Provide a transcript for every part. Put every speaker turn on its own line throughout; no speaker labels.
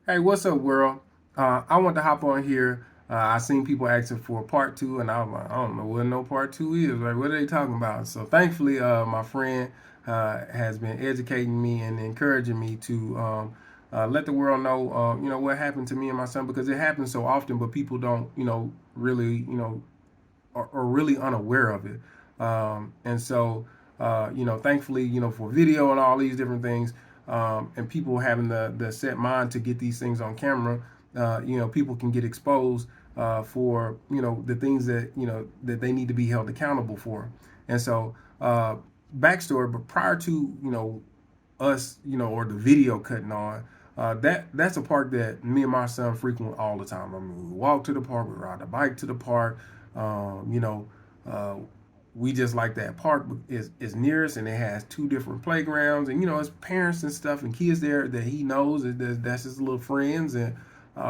Hey, what's up, world? I want to hop on here. I seen people asking for part two, and I was like, I don't know what no part two is. Like, what are they talking about? So, thankfully, my friend has been educating me and encouraging me to let the world know, what happened to me and my son because it happens so often, but people don't, really, are really unaware of it. And so, thankfully, for video and all these different things, and people having the set mind to get these things on camera, people can get exposed for, the things that, that they need to be held accountable for. And so, backstory, but prior to, us, or the video cutting on, that's a park that me and my son frequent all the time. I mean, we walk to the park, we ride the bike to the park. Um, you know, uh, we just like that park is near us, and it has two different playgrounds, and it's parents and stuff and kids there that he knows that's his little friends, and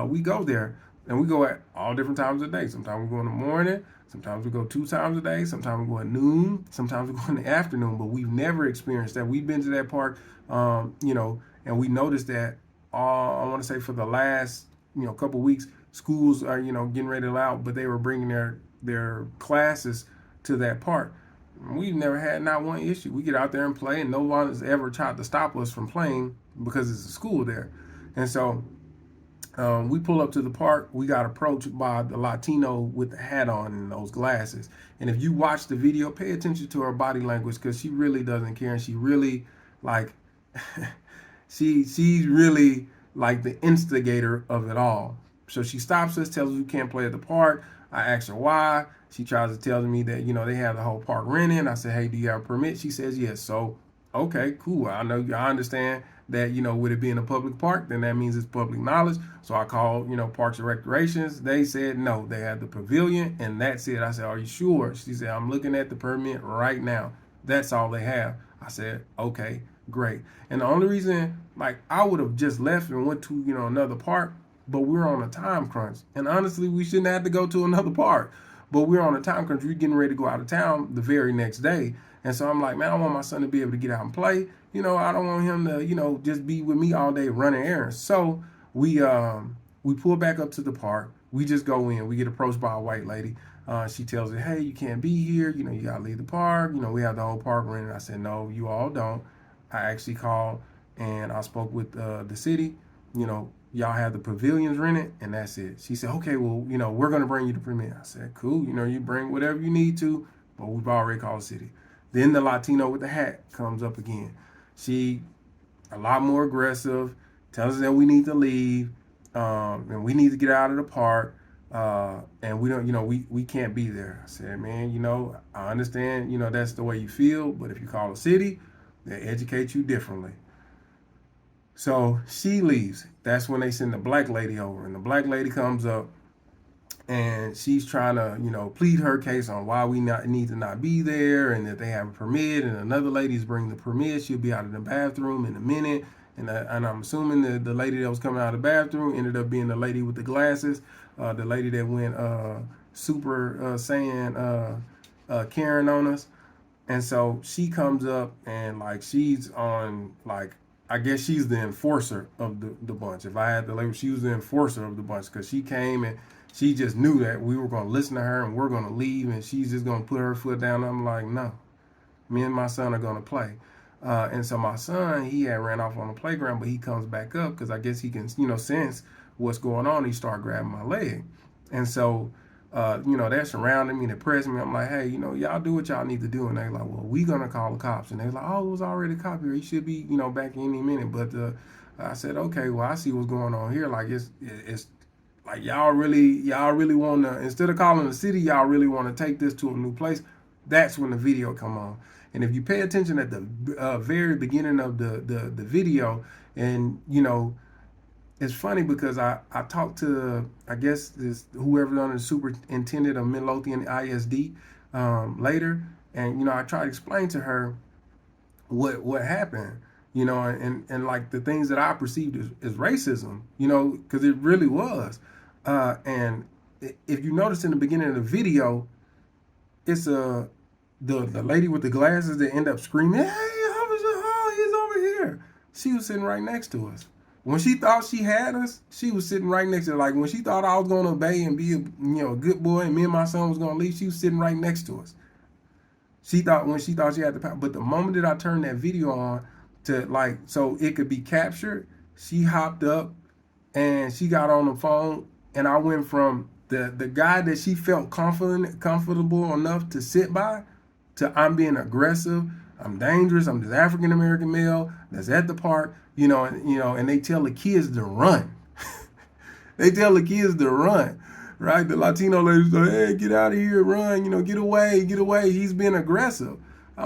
we go there, and we go at all different times of the day. Sometimes we go in the morning, sometimes we go two times a day, sometimes we go at noon, sometimes we go in the afternoon. But we've never experienced that. We've been to that park, and we noticed that I want to say for the last couple weeks, schools are getting ready to allow, but they were bringing their classes to that park. We've never had not one issue. We get out there and play, and no one has ever tried to stop us from playing because it's a school there. And so we pull up to the park. We got approached by the Latino with the hat on and those glasses. And if you watch the video, pay attention to her body language because she really doesn't care, and she really like she's really like the instigator of it all. So she stops us, tells us we can't play at the park. I asked her why. She tries to tell me that they have the whole park rented. I said, hey, do you have a permit? She says yes. So okay, cool. I understand that with it being a public park, then that means it's public knowledge. So I called Parks and Recreations. They said no, they had the pavilion, and that's it. I said, are you sure? She said, I'm looking at the permit right now. That's all they have. I said, okay, great. And the only reason, like, I would have just left and went to another park, but we're on a time crunch. And honestly, we shouldn't have to go to another park. But we're on a time crunch. We're getting ready to go out of town the very next day. And so I'm like, man, I want my son to be able to get out and play. I don't want him to, just be with me all day running errands. So we pull back up to the park. We just go in. We get approached by a white lady. She tells us, hey, you can't be here. You got to leave the park. We have the whole park rented. I said, no, you all don't. I actually called and I spoke with the city. Y'all have the pavilions rented, and that's it. She said, okay, well, we're going to bring you the permit. I said, cool. You bring whatever you need to, but we've already called the city. Then the Latino with the hat comes up again. She, a lot more aggressive, tells us that we need to leave, and we need to get out of the park, and we don't, we can't be there. I said, man, I understand, that's the way you feel, but if you call the city, they educate you differently. So she leaves. That's when they send the black lady over, and the black lady comes up, and she's trying to, plead her case on why we need to not be there, and that they have a permit. And another lady's bringing the permit. She'll be out of the bathroom in a minute. And I'm assuming the lady that was coming out of the bathroom ended up being the lady with the glasses, the lady that went super Saiyan Karen on us. And so she comes up and like she's on like I guess she's the enforcer of the bunch. If I had to label, she was the enforcer of the bunch because she came and she just knew that we were going to listen to her and we're going to leave and she's just going to put her foot down. I'm like, no, me and my son are going to play. And so my son, he had ran off on the playground, but he comes back up because I guess he can, sense what's going on. He started grabbing my leg. And so they're surrounding me, they're pressing me. I'm like, hey, y'all do what y'all need to do. And they're like, well, we gonna call the cops. And they're like, oh, it was already a cop here. He should be, back any minute. But I said, okay, well, I see what's going on here. Like it's like y'all really want to, instead of calling the city, y'all really want to take this to a new place. That's when the video come on. And if you pay attention at the very beginning of the video, and it's funny because I talked to I guess this whoever on the superintendent of Midlothian ISD later, and I tried to explain to her what happened, and like the things that I perceived as racism, because it really was, and if you notice in the beginning of the video, it's the lady with the glasses that end up screaming, hey, officer, oh, he's over here. She was sitting right next to us. When she thought she had us, she was sitting right next to her. Like when she thought I was gonna obey and be a good boy, and me and my son was gonna leave, she was sitting right next to us. She thought when she thought she had the power, but the moment that I turned that video on to like so it could be captured, she hopped up and she got on the phone, and I went from the guy that she felt comfortable enough to sit by to I'm being aggressive, I'm dangerous, I'm this African American male that's at the park, and they tell the kids to run. They tell the kids to run, right? The Latino ladies go, hey, get out of here, run, get away, get away. He's being aggressive.